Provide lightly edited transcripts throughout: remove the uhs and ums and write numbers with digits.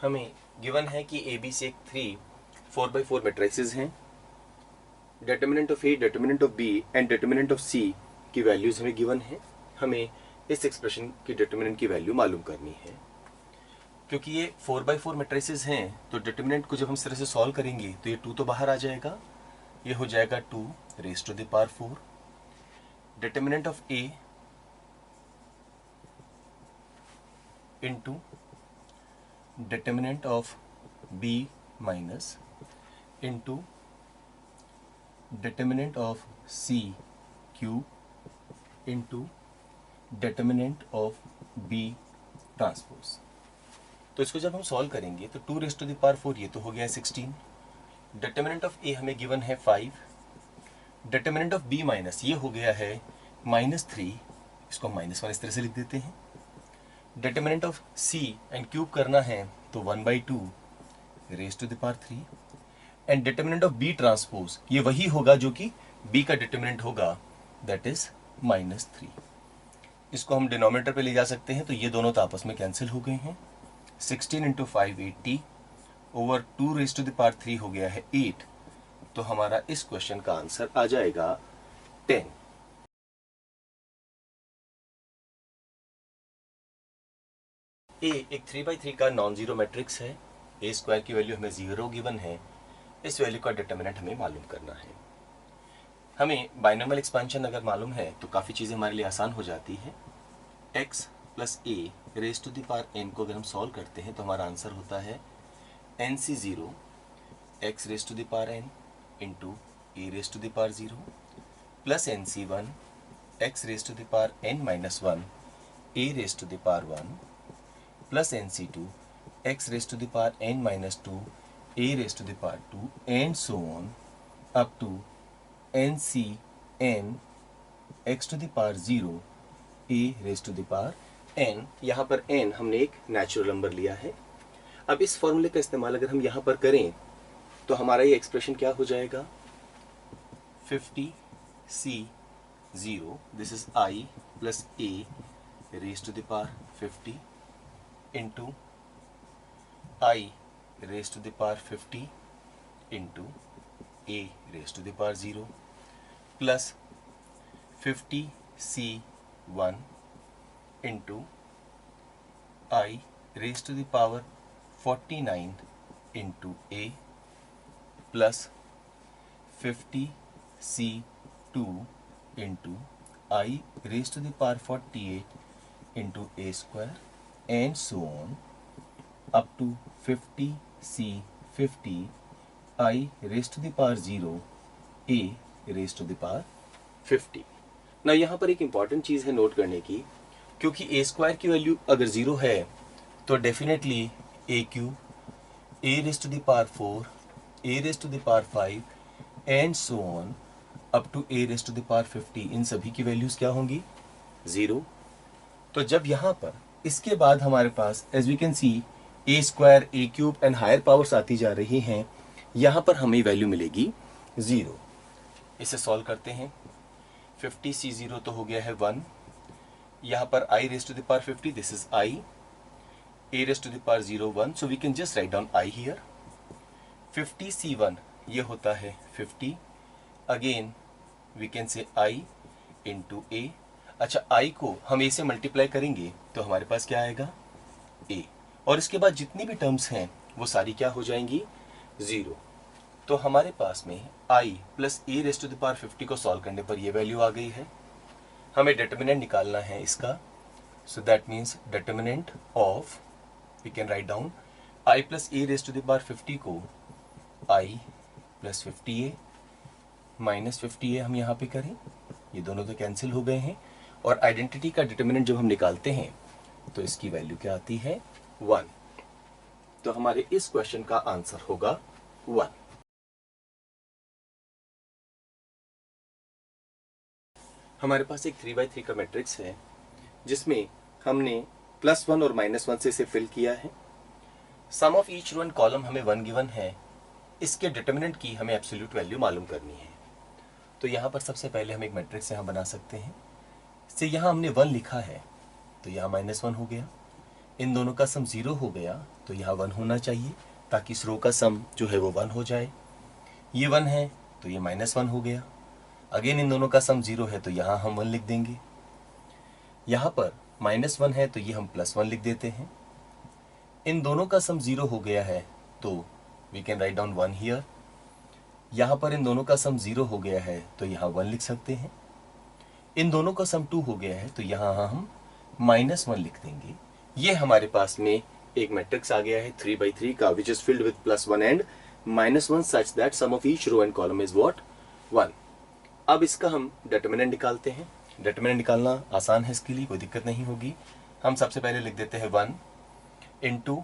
हमें गिवन है कि ए बी सी एक 4x4 मैट्रिसेस हैं। Determinant of A, determinant of B and determinant of C की वैल्यूज हमें गिवन है। हमें इस एक्सप्रेशन की डिटर्मिनेंट की वैल्यू मालूम करनी है। क्योंकि ये 4x4 मैट्रिसेस हैं तो डिटर्मिनेंट को जब हम इस तरह से सॉल्व करेंगे तो ये 2 तो बाहर आ जाएगा, ये हो जाएगा 2 raise to the power 4। Determinant of A into determinant of B minus into determinant of C cube into determinant of B transpose. तो इसको जब हम सॉल्व करेंगे तो 2 रेज़ टू द पावर 4 ये तो हो गया है 16। डिटर्मिनेंट ऑफ ए हमें गिवन है 5। डिटर्मिनेंट ऑफ बी माइनस ये हो गया है -3, इसको हम -1 इस तरह से लिख देते हैं। Determinant of C and cube करना है तो 1/2 raise to the power 3 and determinant of B transpose ये वही होगा जो कि बी का डिटर्मिनेंट होगा, दैट इज -3। इसको हम डिनोमिनेटर पे ले जा सकते हैं तो ये दोनों तो आपस में कैंसिल हो गए हैं। 16 × 5 80 over 2 raise to the power 3 हो गया है 8। तो हमारा इस क्वेश्चन का आंसर आ जाएगा 10। ए एक 3x3 का नॉन जीरो मैट्रिक्स है। ए स्क्वायर की वैल्यू हमें 0 गिवन है। इस वैल्यू का डिटर्मिनेंट हमें मालूम करना है। हमें बाइनोमियल एक्सपेंशन अगर मालूम है तो काफ़ी चीज़ें हमारे लिए आसान हो जाती है। x plus A raise to the power n को अगर हम सॉल्व करते हैं तो हमारा आंसर होता है NC0 x raise to the power n into A raise to the power 0 plus NC1 x raise to the power n minus 1 A raise to the power 1 plus NC2 x raise to the power n minus 2 a raise to the power 2 and so on up to NCn x to the power 0 a raise to the power n। यहाँ पर n हमने एक natural number लिया है। अब इस फॉर्मूले का इस्तेमाल अगर हम यहाँ पर करें तो हमारा ये एक्सप्रेशन क्या हो जाएगा, 50C0 this is i plus a raise to the power 50 into i raise to the power 50 into a raise to the power 0 plus 50C1 into i raise to the power 49 into a plus 50C2 into i raise to the power 48 into a square and so on up to 50C50 i raised to the power 0 a raised to the power 50। ना यहाँ पर एक important चीज़ है note करने की, क्योंकि a square की value अगर 0 है तो definitely a cube a raised to the power 4 a raised to the power 5 and so on up to a raised to the power 50 इन सभी की वैल्यूज क्या होंगी, 0। तो जब यहाँ पर इसके बाद हमारे पास as we can see A square A cube and higher powers आती जा रही हैं, यहाँ पर हमें वैल्यू मिलेगी 0। इसे सॉल्व करते हैं। 50C0 तो हो गया है 1, यहाँ पर i raise to the power 50 this is i, a raise to the power 0 1 so we can just write down i here. 50C1 ये होता है 50, again we can say i into a। अच्छा i को हम a से multiply करेंगे तो हमारे पास क्या आएगा, a, और इसके बाद जितनी भी टर्म्स हैं वो सारी क्या हो जाएंगी, 0। तो हमारे पास में i plus a raise to the power 50 को सॉल्व करने पर ये वैल्यू आ गई है। हमें डिटर्मिनेंट निकालना है इसका, so that means determinant of we can write down i plus a raise to the power 50 को i plus 50a minus 50a हम यहाँ पे करें, ये दोनों तो कैंसिल हो गए हैं। और आइडेंटिटी का डिटर्मिनेंट जब हम निकालते हैं तो इसकी वैल्यू क्या आती है, 1। तो हमारे इस क्वेश्चन का आंसर होगा 1। हमारे पास एक 3x3 का मैट्रिक्स है जिसमें हमने +1 और -1 से इसे फिल किया है। Sum of each row and column हमें 1 गिवन है। इसके डिटर्मिनेंट की हमें एब्सोल्यूट वैल्यू मालूम करनी है। तो यहाँ पर सबसे पहले हम एक मैट्रिक्स यहाँ बना सकते हैं। से यहाँ हमने 1 लिखा है तो यहाँ -1 हो गया, इन दोनों का सम 0 हो गया तो यहाँ 1 होना चाहिए, ताकि इस रो का सम जो है वो 1 हो जाए। ये 1 है तो ये -1 हो गया। अगेन इन दोनों का सम 0 है तो यहाँ हम 1 लिख देंगे। यहाँ पर -1 है तो ये हम +1 लिख देते हैं। इन दोनों का सम 0 हो गया है तो we can write down 1 here. यहाँ पर इन दोनों का सम 0 हो गया है तो यहाँ 1 लिख सकते हैं। इन दोनों का सम 2 हो गया है तो यहाँ हम -1 लिख देंगे। ये हमारे पास में एक मैट्रिक्स आ गया है 3x3 का, which is filled with +1 and -1 such that sum of each row and column is what 1। अब इसका हम डिटरमिनेंट निकालते हैं। डिटरमिनेंट निकालना आसान है, इसके लिए कोई दिक्कत नहीं होगी। हम सबसे पहले लिख देते हैं 1 इंटू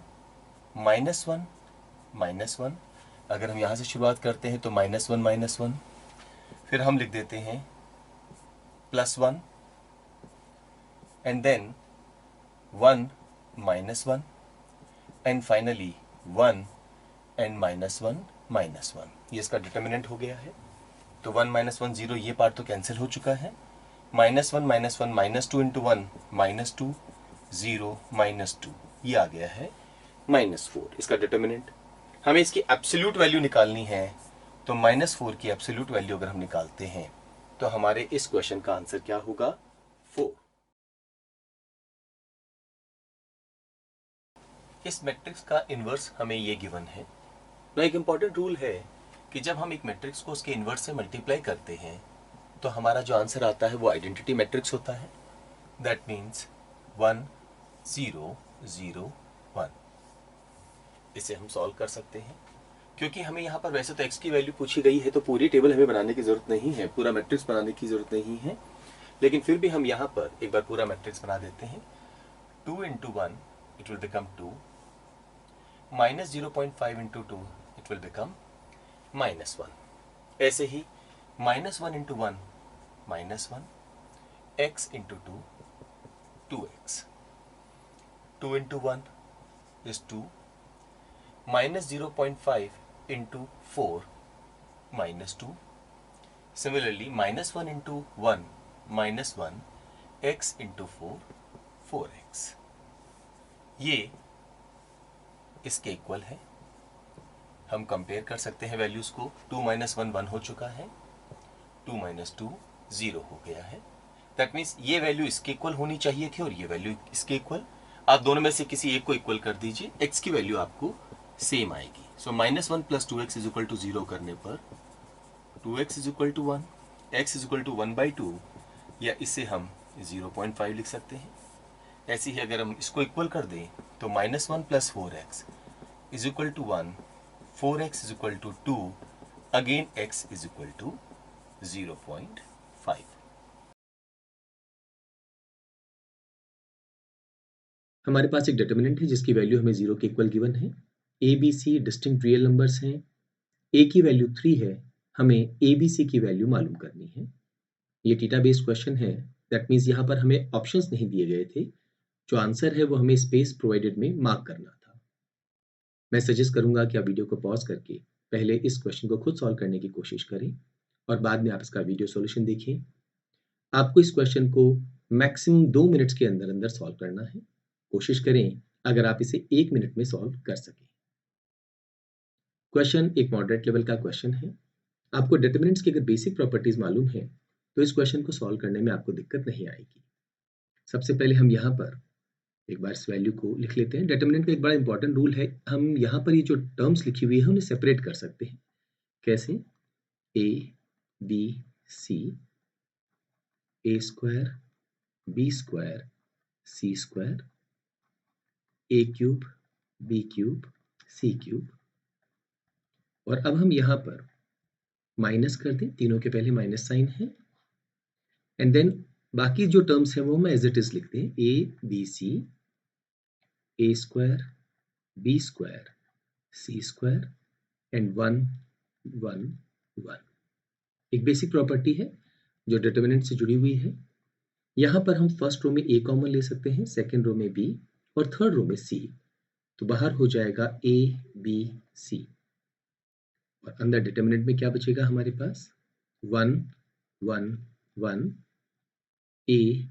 -1। अगर हम यहाँ से शुरुआत करते हैं तो -1, फिर हम लिख देते हैं +1 and then 1 -1 and finally 1 and -1। ये इसका डिटरमिनेंट हो गया है। तो 1 -1 0, ये पार्ट तो कैंसिल हो चुका है। -1 -2 इंटू 1 -2 0 -2, ये आ गया है -4 इसका डिटरमिनेंट। हमें इसकी एब्सोल्यूट वैल्यू निकालनी है, तो -4 की एब्सोल्यूट वैल्यू अगर हम निकालते हैं तो हमारे इस क्वेश्चन का आंसर क्या होगा 4। इस मैट्रिक्स का इनवर्स हमें ये गिवन है। ना एक इंपॉर्टेंट रूल है कि जब हम एक मैट्रिक्स को उसके इनवर्स से मल्टीप्लाई करते हैं तो हमारा जो आंसर आता है वो आइडेंटिटी मैट्रिक्स होता है। That means 1 0 0 1। इसे हम सॉल्व कर सकते हैं, क्योंकि हमें यहाँ पर वैसे तो x की वैल्यू पूछी गई है तो पूरी टेबल हमें बनाने की जरूरत नहीं है, पूरा मैट्रिक्स बनाने की जरूरत नहीं है। लेकिन फिर भी हम यहाँ पर एक बार पूरा मैट्रिक्स बना देते हैं। 2 into 1 it will become 2, -0.5 into 2 it will become -1। ऐसे ही -1 into 1 -1, x into 2 2x, 2 into 1 is 2, -0.5 into 4 -2. Similarly, -1 into 1 -1, x into 4 4x। ये इसके इक्वल है। हम कंपेयर कर सकते हैं वैल्यूज को। 2 - 1 1 हो चुका है, 2 - 2 0 हो गया है। दैट मीन्स ये वैल्यू इसके इक्वल होनी चाहिए थी और ये वैल्यू इसके इक्वल। आप दोनों में से किसी एक को इक्वल कर दीजिए, x की वैल्यू आपको सेम आएगी। सो -1 + 2x = 0 करने पर 2x = 1, x = 1/2, या इसे हम 0.5 लिख सकते हैं। ऐसे ही अगर हम इसको इक्वल कर दें तो -1 + 4x = 1, 4x = 2, अगेन x = 0.5। हमारे पास एक डिटरमिनेंट है जिसकी वैल्यू हमें 0 के इक्वल गिवन है। A B C distinct real numbers हैं। ए की वैल्यू 3 है, हमें ए बी सी की वैल्यू मालूम करनी है। ये थीटा बेस्ड क्वेश्चन है। दैट मीन्स यहाँ पर हमें ऑप्शंस नहीं दिए गए थे, जो आंसर है वो हमें स्पेस प्रोवाइडेड में मार्क करना था। मैं सजेस्ट करूंगा कि आप वीडियो को पॉज करके पहले इस क्वेश्चन को खुद सॉल्व करने की कोशिश करें और बाद में आप इसका वीडियो सॉल्यूशन देखिए। आपको इस क्वेश्चन को मैक्सिमम 2 मिनट्स के अंदर अंदर सॉल्व करना है। कोशिश करें अगर आप इसे 1 मिनट में सॉल्व कर सकें। क्वेश्चन एक मॉडरेट लेवल का क्वेश्चन है। आपको डिटरमिनेंट्स की अगर बेसिक प्रॉपर्टीज मालूम है तो इस क्वेश्चन को सॉल्व करने में आपको दिक्कत नहीं आएगी। सबसे पहले हम यहाँ पर एक बार इस वैल्यू को लिख लेते हैं। डिटरमिनेंट का एक बड़ा इंपॉर्टेंट रूल है, हम यहाँ पर ये जो टर्म्स लिखी हुई है उन्हें सेपरेट कर सकते हैं। कैसे? A B C, A square B square C square, A cube B cube C cube. और अब हम यहाँ पर माइनस कर दें, तीनों के पहले माइनस साइन है, एंड देन बाकी जो टर्म्स हैं वो हम एज इट इज लिखते हैं। A B C, A square B square C square and 1 1 1। एक बेसिक प्रॉपर्टी है जो डिटरमिनेंट से जुड़ी हुई है। यहाँ पर हम फर्स्ट रो में ए कॉमन ले सकते हैं, सेकेंड रो में बी और थर्ड रो में सी, तो बाहर हो जाएगा ए बी सी। और अंदर डिटरमिनेंट में क्या बचेगा हमारे पास? 1 1 1 A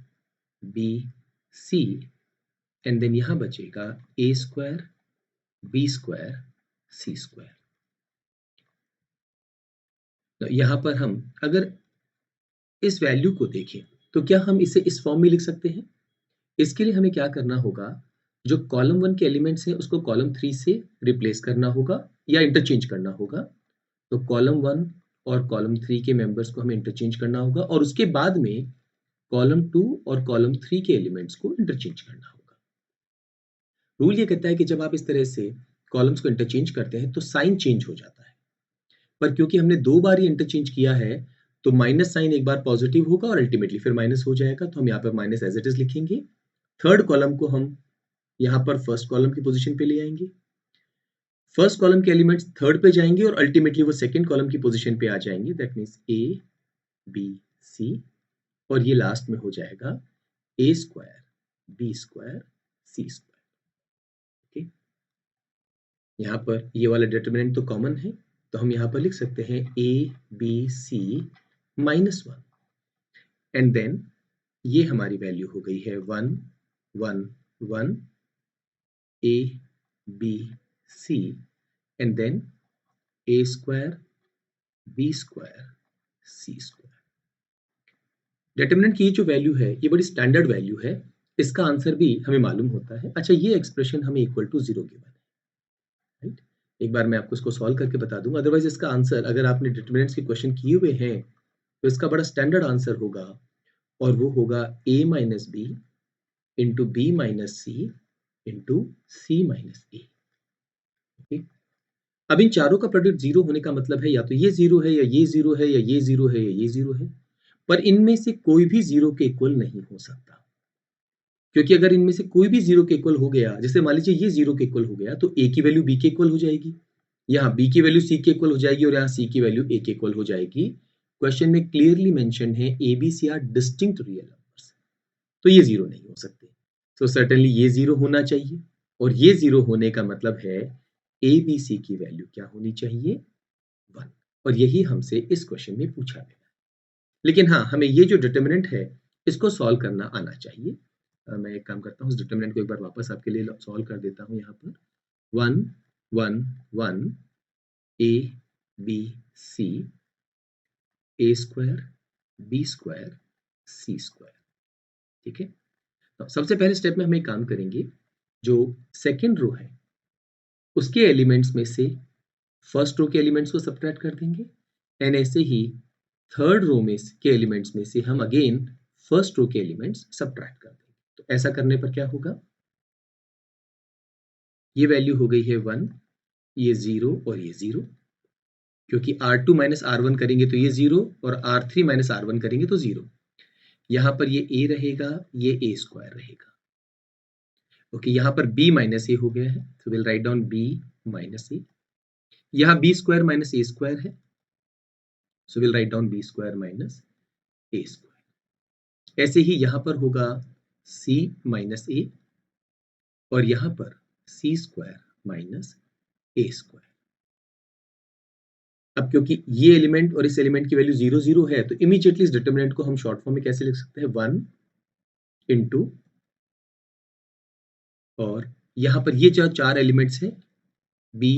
B C and then यहां बचेगा A square B square C square. तो यहां पर हम अगर इस वैल्यू को देखें तो क्या हम इसे इस फॉर्म में लिख सकते हैं? इसके लिए हमें क्या करना होगा, जो कॉलम 1 के एलिमेंट्स हैं उसको कॉलम 3 से रिप्लेस करना होगा या इंटरचेंज करना होगा। तो कॉलम 1 और कॉलम 3 के मेंबर्स को हमें इंटरचेंज करना होगा और उसके बाद में कॉलम 2 और कॉलम 3 के एलिमेंट्स को इंटरचेंज करना होगा। रूल ये कहता है कि जब आप इस तरह से कॉलम्स को इंटरचेंज करते हैं तो साइन चेंज हो जाता है, पर क्योंकि हमने 2 बार ही इंटरचेंज किया है तो माइनस साइन एक बार पॉजिटिव होगा और अल्टीमेटली फिर माइनस हो जाएगा, तो हम यहाँ पर माइनस एज इट इज लिखेंगे। थर्ड कॉलम को हम यहाँ पर फर्स्ट कॉलम की पोजीशन पे ले आएंगे, फर्स्ट कॉलम के एलिमेंट्स थर्ड पे जाएंगे और अल्टीमेटली वो सेकंड कॉलम की पोजीशन पे आ जाएंगे। That means A B C, और ये लास्ट में हो जाएगा A square B square C square. Okay, यहाँ पर ये वाला डिटरमिनेंट तो कॉमन है, तो हम यहाँ पर लिख सकते हैं A B C -1 and then ये हमारी वैल्यू हो गई है 1 1 1 A B C and then A square B square C square. Determinant की जो वैल्यू है ये बड़ी स्टैंडर्ड वैल्यू है, इसका आंसर भी हमें मालूम होता है। अच्छा, ये एक्सप्रेशन हमें इक्वल टू 0 गिवन है, राइट? एक बार मैं आपको इसको सॉल्व करके बता दूंगा, अदरवाइज इसका आंसर अगर आपने डिटरमिनेंट्स के क्वेश्चन किए हुए हैं तो इसका बड़ा स्टैंडर्ड आंसर होगा और वो होगा a minus B into B minus C into C minus A. अब इन चारों का प्रोडक्ट जीरो होने का मतलब है या तो ये जीरो है या ये जीरो है या ये जीरो है या ये जीरो है, पर इनमें से कोई भी जीरो के इक्वल नहीं हो सकता, क्योंकि अगर इनमें से कोई भी जीरो के इक्वल हो गया, जैसे मान लीजिए ये जीरो के इक्वल हो गया, तो ए की वैल्यू बी के इक्वल हो जाएगी, यहाँ बी की वैल्यू सी के इक्वल हो जाएगी और यहाँ सी की वैल्यू ए के इक्वल हो जाएगी। क्वेश्चन में क्लियरली मेंशन है A B C are distinct real numbers, तो ये जीरो नहीं हो सकते। तो सर्टेनली ये जीरो होना चाहिए, और ये जीरो होने का मतलब है ए बी सी की वैल्यू क्या होनी चाहिए? 1, और यही हमसे इस क्वेश्चन में पूछा गया। लेकिन हाँ, हमें ये जो डिटरमिनेंट है इसको सॉल्व करना आना चाहिए। मैं एक काम करता हूँ, इस डिटरमिनेंट को एक बार वापस आपके लिए सॉल्व कर देता हूँ। यहाँ पर 1 1 1 A B C A square B square C square. ठीक है, तो सबसे पहले स्टेप में हम एक काम करेंगे, जो सेकेंड रो है उसके एलिमेंट्स में से फर्स्ट रो के एलिमेंट्स को सब्ट्रैक्ट कर देंगे, एंड ऐसे ही थर्ड रो में के एलिमेंट्स में से हम अगेन फर्स्ट रो के एलिमेंट्स सब्ट्रैक्ट कर देंगे। तो ऐसा करने पर क्या होगा, ये वैल्यू हो गई है 1, ये 0 और ये 0, क्योंकि R2 माइनस R1 करेंगे तो ये 0 और R3 माइनस R1 करेंगे तो 0। यहाँ पर ये a रहेगा, ये a स्क्वायर रहेगा। ओके, यहाँ पर b माइनस ए हो गया है, तो will write down b minus A. यहाँ b square minus A square है, so will write down b square minus A square. ऐसे ही यहाँ पर होगा c माइनस ए और यहाँ पर c square minus A square. अब क्योंकि ये एलिमेंट और इस एलिमेंट की वैल्यू 0 0 है, तो इमीडिएटली इस डिटरमिनेंट को हम शॉर्ट फॉर्म में कैसे लिख सकते हैं, 1 इंटू, और यहाँ पर ये जो चार एलिमेंट्स हैं b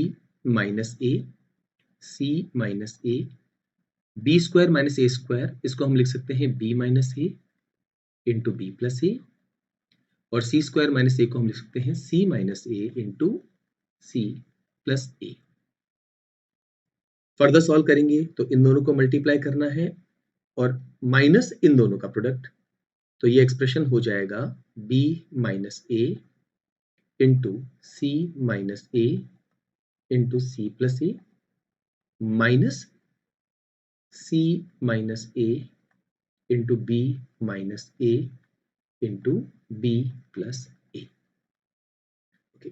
minus A C minus A B square minus A square, इसको हम लिख सकते हैं b minus A into B plus A, और सी स्क्वायर माइनस ए को हम लिख सकते हैं c minus A into C plus A. Further solve करेंगे तो इन दोनों को मल्टीप्लाई करना है और माइनस इन दोनों का प्रोडक्ट, तो ये एक्सप्रेशन हो जाएगा b minus A into C minus A into C plus A minus C minus A into B minus A into B plus ए।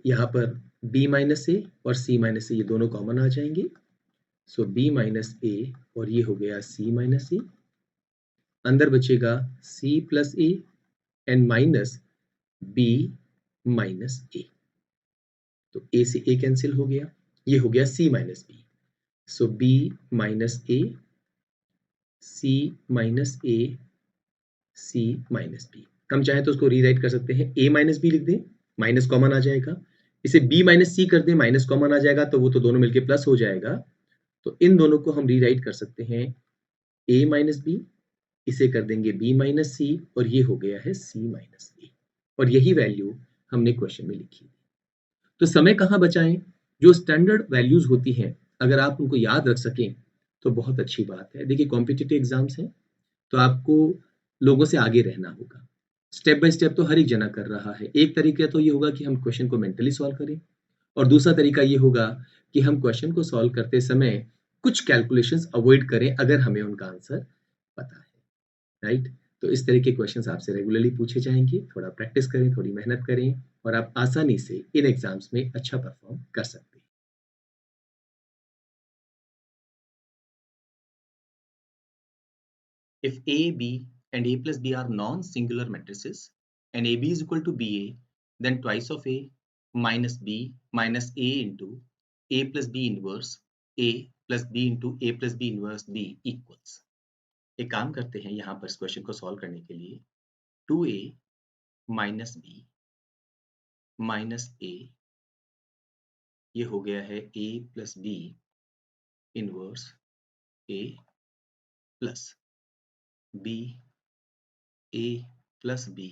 यहाँ पर b माइनस ए और c माइनस ए ये दोनों कॉमन आ जाएंगे, सो b माइनस ए और ये हो गया c माइनस ए, अंदर बचेगा c plus A and minus b minus A, तो a से a कैंसिल हो गया, ये हो गया c minus B, so b minus A c minus A C minus B. हम चाहें तो उसको रीराइट कर सकते हैं, a माइनस बी लिख दें माइनस कॉमन आ जाएगा। इसे b माइनस सी कर दें, माइनस कॉमन आ जाएगा, तो वो तो दोनों मिलके प्लस हो जाएगा। तो इन दोनों को हम रीराइट कर सकते हैं a माइनस बी, इसे कर देंगे b माइनस सी, और ये हो गया है c माइनस a, और यही वैल्यू हमने क्वेश्चन में लिखी। तो समय कहाँ बचाएं? जो स्टैंडर्ड वैल्यूज होती हैं, अगर आप उनको याद रख सकें तो बहुत अच्छी बात है। देखिए कॉम्पिटिटिव एग्जाम्स हैं, तो आपको लोगों से आगे रहना होगा। स्टेप बाय स्टेप तो हर एक जना कर रहा है। एक तरीका तो ये होगा कि हम क्वेश्चन को मेंटली सॉल्व करें, और दूसरा तरीका ये होगा कि हम क्वेश्चन को सॉल्व करते समय कुछ कैलकुलेशंस अवॉइड करें अगर हमें उनका आंसर पता है, राइट? तो इस तरह के क्वेश्चंस आपसे रेगुलरली पूछे जाएंगे। थोड़ा प्रैक्टिस करें, थोड़ी मेहनत करें, और आप आसानी से इन एग्जाम्स में अच्छा परफॉर्म कर सकते हैं। If A, B and A plus B are non-singular matrices and AB is equal to BA, then twice of A minus B minus A into A plus B inverse A plus B into A plus B inverse B equals. एक काम करते हैं यहाँ पर इस question को solve करने के लिए 2A minus B minus A, ये हो गया है A plus B inverse A plus B A plus B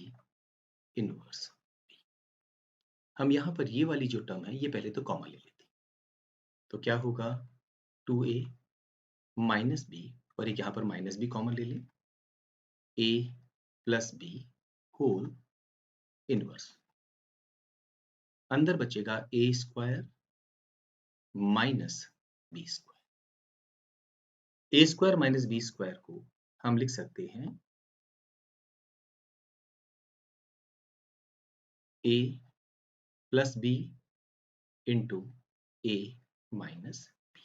inverse। हम यहाँ पर ये वाली जो टर्म है ये पहले तो कॉमन ले लेते हैं, तो क्या होगा 2A माइनस बी, और एक यहाँ पर माइनस बी कॉमन ले लें, A plus B whole inverse. अंदर बचेगा A square minus B square. A square minus B square को हम लिख सकते हैं A plus B into A minus B.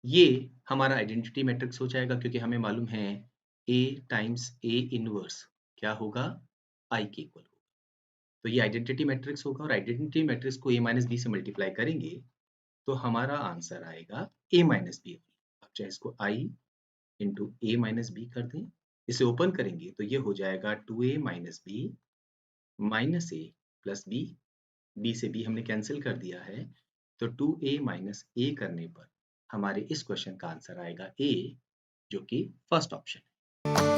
ये हमारा आइडेंटिटी मैट्रिक्स हो जाएगा, क्योंकि हमें मालूम है A टाइम्स A इनवर्स क्या होगा, I के इक्वल होगा। तो ये आइडेंटिटी मैट्रिक्स होगा, और आइडेंटिटी मैट्रिक्स को A माइनस बी से मल्टीप्लाई करेंगे तो हमारा आंसर आएगा A माइनस बी। अब चाहे इसको I into A minus B कर दें, इसे ओपन करेंगे तो ये हो जाएगा 2A minus B minus A plus B, B से बी हमने कैंसिल कर दिया है, तो 2A माइनस A करने पर हमारे इस क्वेश्चन का आंसर आएगा A, जो कि फर्स्ट ऑप्शन है।